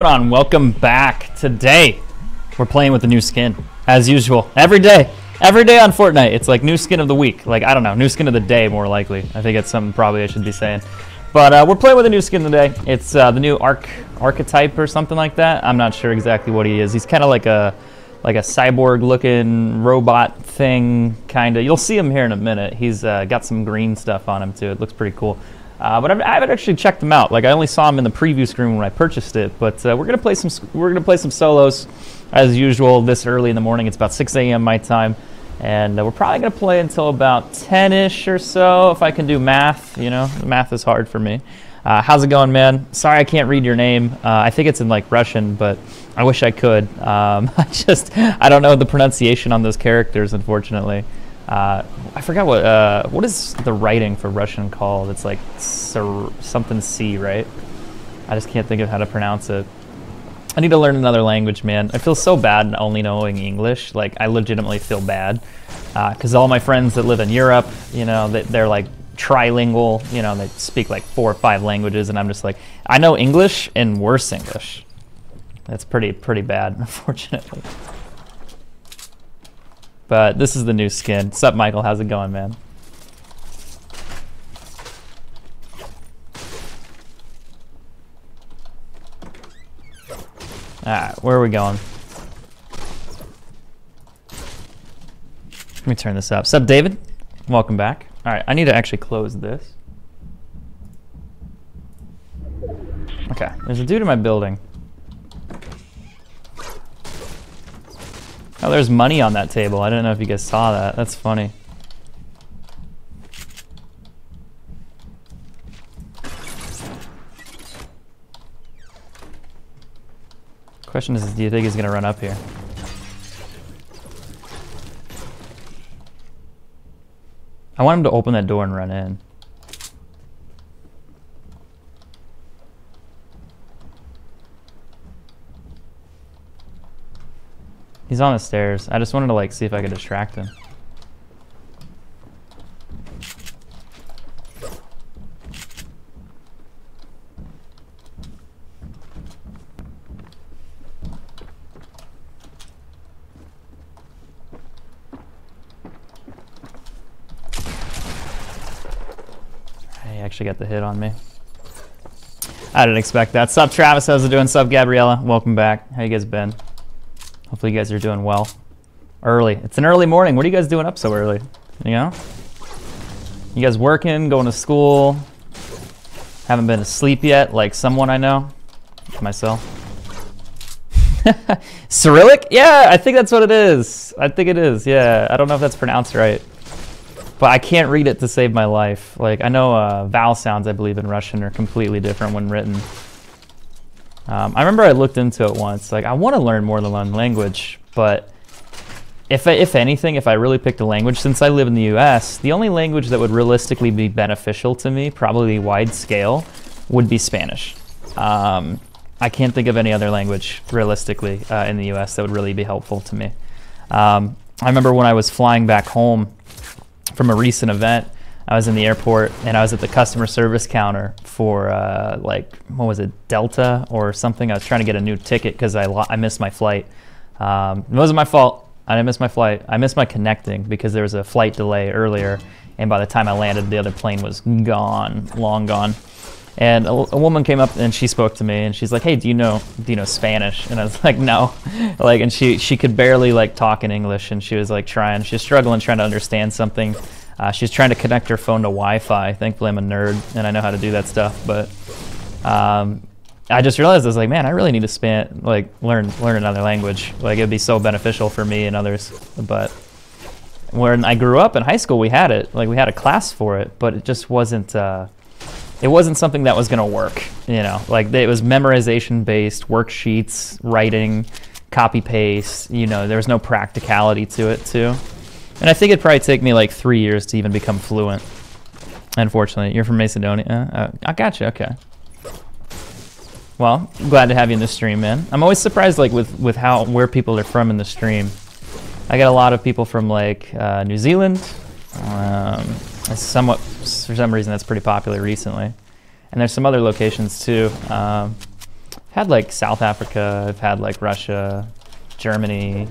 On, welcome back. Today we're playing with the new skin as usual. Every day on Fortnite it's like new skin of the week, like I don't know, new skin of the day more likely. I think it's something probably I should be saying, but we're playing with a new skin today. It's the new archetype or something like that. I'm not sure exactly what he is. He's kind of like a cyborg looking robot thing, kind of. You'll see him here in a minute. He's got some green stuff on him too. It looks pretty cool. But I haven't actually checked them out. Like I only saw him in the preview screen when I purchased it. But we're gonna play some solos as usual this early in the morning. It's about 6 a.m. my time, and we're probably gonna play until about 10ish or so if I can do math. You know, math is hard for me. How's it going, man? Sorry I can't read your name. I think it's in like Russian, but I wish I could. I don't know the pronunciation on those characters, unfortunately. I forgot what is the writing for Russian called? It's like something C, right? I just can't think of how to pronounce it. I need to learn another language, man. I feel so bad only knowing English. Like I legitimately feel bad because all my friends that live in Europe, you know, they're like trilingual. You know, they speak like 4 or 5 languages, and I'm just like, I know English and worse English. That's pretty bad, unfortunately. But this is the new skin. What's up, Michael? How's it going, man? Alright, where are we going? Let me turn this up. What's up, David? Welcome back. Alright, I need to actually close this. Okay, there's a dude in my building. Oh, there's money on that table. I don't know if you guys saw that. That's funny. Question is, do you think he's gonna run up here? I want him to open that door and run in. He's on the stairs. I just wanted to like see if I could distract him. He actually got the hit on me. I didn't expect that. Sup, Travis? How's it doing? Sup, Gabriella? Welcome back. How you guys been? Hopefully you guys are doing well. Early. It's an early morning. What are you guys doing up so early? You know? You guys working, going to school? Haven't been asleep yet, like someone I know? Myself. Cyrillic? Yeah, I think that's what it is. I think it is, yeah. I don't know if that's pronounced right. But I can't read it to save my life. Like, I know vowel sounds, I believe, in Russian are completely different when written. I remember I looked into it once. Like, I want to learn more than one language, but if anything, if I really picked a language, since I live in the US, the only language that would realistically be beneficial to me, probably wide scale, would be Spanish. I can't think of any other language, realistically, in the US that would really be helpful to me. I remember when I was flying back home from a recent event, I was in the airport and I was at the customer service counter for like, what was it, Delta or something. I was trying to get a new ticket because I missed my flight. It wasn't my fault. I didn't miss my flight. I missed my connecting because there was a flight delay earlier, and by the time I landed, the other plane was gone, long gone. And a woman came up and she spoke to me and she's like, "Hey, do you know Spanish?" And I was like, "No," like, and she could barely like talk in English, and she was like she was struggling trying to understand something. She's trying to connect her phone to Wi-Fi. Thankfully, I'm a nerd and I know how to do that stuff. But I just realized, I was like, man, I really need to learn another language. Like, it'd be so beneficial for me and others. But when I grew up in high school, we had it. Like, we had a class for it, but it just wasn't. It wasn't something that was gonna work. You know, like it was memorization based, worksheets, writing, copy paste. You know, there was no practicality to it too. And I think it'd probably take me like 3 years to even become fluent. Unfortunately, you're from Macedonia. I got you. Okay. Well, glad to have you in the stream, man. I'm always surprised, like with where people are from in the stream. I get a lot of people from like New Zealand. Somewhat, for some reason, that's pretty popular recently. And there's some other locations too. Had Had like South Africa, I've had like Russia, Germany,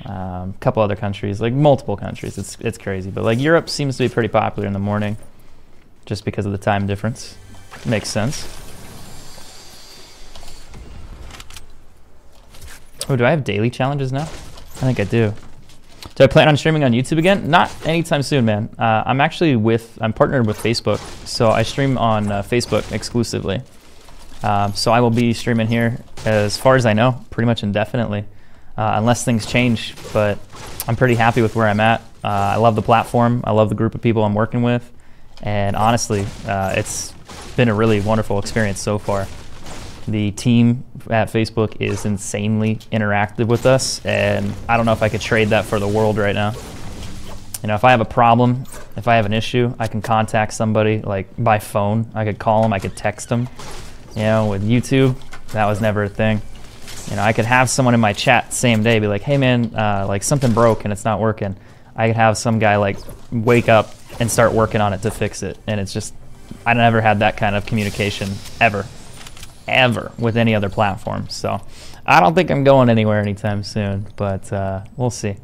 a couple other countries, like multiple countries. It's crazy, but like Europe seems to be pretty popular in the morning just because of the time difference. Makes sense. Oh, do I have daily challenges now? I think I do. Do I plan on streaming on YouTube again? Not anytime soon, man. I'm partnered with Facebook, so I stream on Facebook exclusively. So I will be streaming here, as far as I know, pretty much indefinitely, unless things change, but I'm pretty happy with where I'm at. I love the platform, I love the group of people I'm working with, and honestly, it's been a really wonderful experience so far. The team at Facebook is insanely interactive with us, and I don't know if I could trade that for the world right now. You know, if I have a problem, if I have an issue, I can contact somebody like by phone. I could call them, I could text them. You know, with YouTube, that was never a thing. You know, I could have someone in my chat same day be like, hey man, like something broke and it's not working. I could have some guy like wake up and start working on it to fix it. And it's just, I never had that kind of communication ever with any other platform. So I don't think I'm going anywhere anytime soon, but we'll see.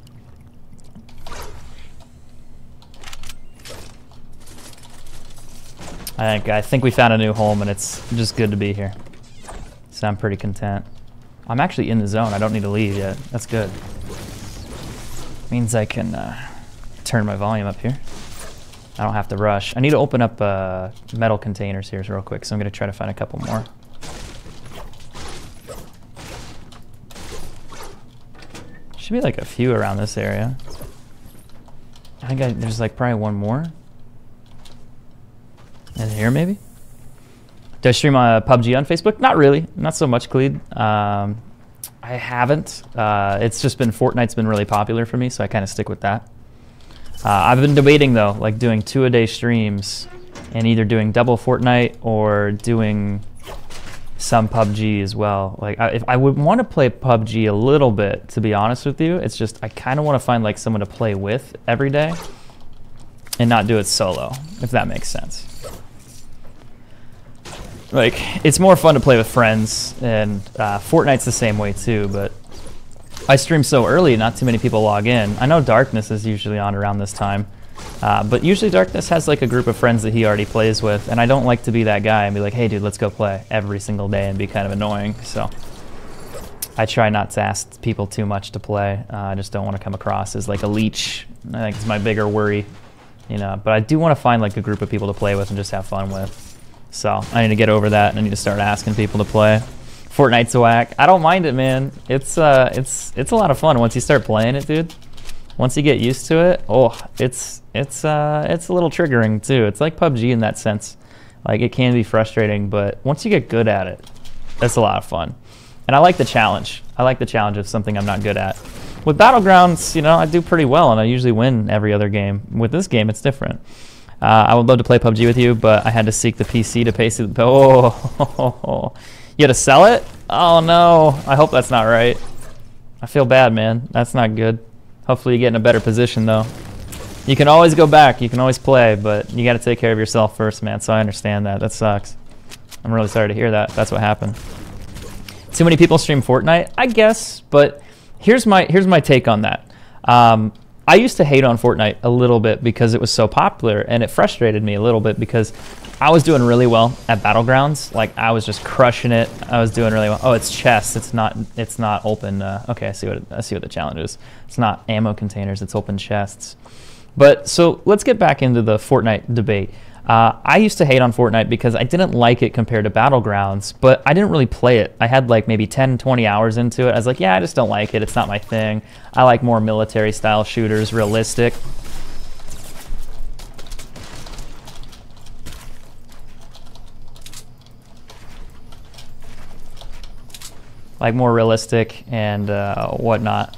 I think we found a new home, and it's just good to be here. So I'm pretty content. I'm actually in the zone. I don't need to leave yet. That's good. Means I can turn my volume up here. I don't have to rush. I need to open up metal containers here real quick, so I'm going to try to find a couple more. Should be like a few around this area. I think there's like probably one more. In here maybe? Do I stream PUBG on Facebook? Not really, not so much, Cleed. I haven't. It's just been Fortnite's been really popular for me, so I kind of stick with that. I've been debating though, like doing 2-a-day streams and either doing double Fortnite or doing some PUBG as well. Like if I would want to play PUBG a little bit, to be honest with you, it's just I kind of want to find like someone to play with every day and not do it solo, if that makes sense. Like, it's more fun to play with friends, and Fortnite's the same way too, but I stream so early, not too many people log in. I know Darkness is usually on around this time, but usually Darkness has like a group of friends that he already plays with, and I don't like to be that guy and be like, hey dude, let's go play every single day and be kind of annoying, so I try not to ask people too much to play. I just don't want to come across as like a leech. I think it's my bigger worry, you know, but I do want to find like a group of people to play with and just have fun with. So I need to get over that, and I need to start asking people to play. Fortnite's a whack. I don't mind it, man. It's a lot of fun once you start playing it, dude. Once you get used to it, oh, it's a little triggering too. It's like PUBG in that sense. Like it can be frustrating, but once you get good at it, it's a lot of fun. And I like the challenge. I like the challenge of something I'm not good at. With Battlegrounds, you know, I do pretty well, and I usually win every other game. With this game, it's different. I would love to play PUBG with you, but I had to seek the PC to pay through the... Oh, you had to sell it? Oh no, I hope that's not right. I feel bad, man. That's not good. Hopefully you get in a better position though. You can always go back, you can always play, but you gotta take care of yourself first, man, so I understand that. That sucks. I'm really sorry to hear that. That's what happened. Too many people stream Fortnite? I guess, but here's my take on that. I used to hate on Fortnite a little bit because it was so popular, and it frustrated me a little bit because I was doing really well at Battlegrounds. Like I was just crushing it. I was doing really well. Oh, it's chests. It's not open. Okay, I see what the challenge is. It's not ammo containers. It's open chests. But so let's get back into the Fortnite debate. I used to hate on Fortnite because I didn't like it compared to Battlegrounds, but I didn't really play it. I had like maybe 10, 20 hours into it. I was like, yeah, I just don't like it. It's not my thing. I like more military style shooters, realistic. Like more realistic and whatnot.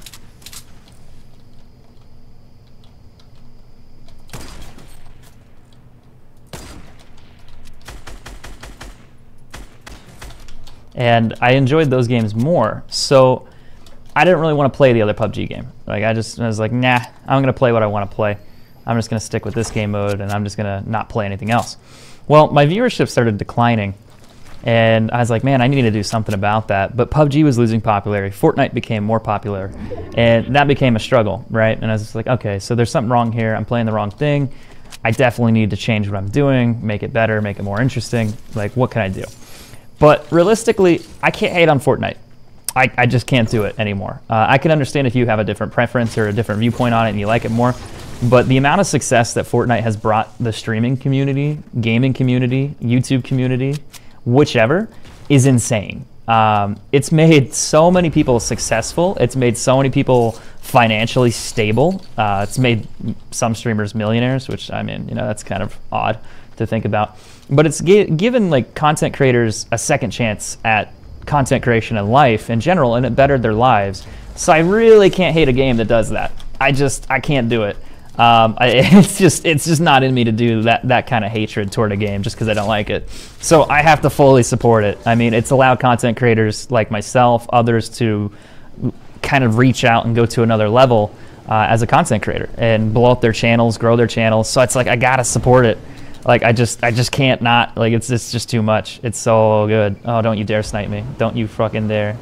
And I enjoyed those games more, so I didn't really want to play the other PUBG game. Like I was like, nah, I'm gonna play what I want to play. I'm just gonna stick with this game mode, and I'm just gonna not play anything else. Well, my viewership started declining, And I was like, man, I need to do something about that. But PUBG was losing popularity. Fortnite became more popular. And that became a struggle, right? And I was just like, okay, so there's something wrong here. I'm playing the wrong thing. I definitely need to change what I'm doing, make it better, make it more interesting. Like, what can I do? But realistically, I can't hate on Fortnite. I just can't do it anymore. I can understand if you have a different preference or a different viewpoint on it and you like it more. But the amount of success that Fortnite has brought the streaming community, gaming community, YouTube community, whichever, is insane. It's made so many people successful. It's made so many people financially stable. It's made some streamers millionaires, which, I mean, you know, that's kind of odd to think about. But it's given like content creators a second chance at content creation in life in general, and it bettered their lives. So I really can't hate a game that does that. I can't do it. It's just not in me to do that kind of hatred toward a game just because I don't like it. So I have to fully support it. I mean, it's allowed content creators like myself, others to kind of reach out and go to another level as a content creator and blow up their channels, grow their channels. So it's like I gotta support it. Like I just can't not. Like it's just too much. It's so good. Oh, don't you dare snipe me. Don't you fucking dare.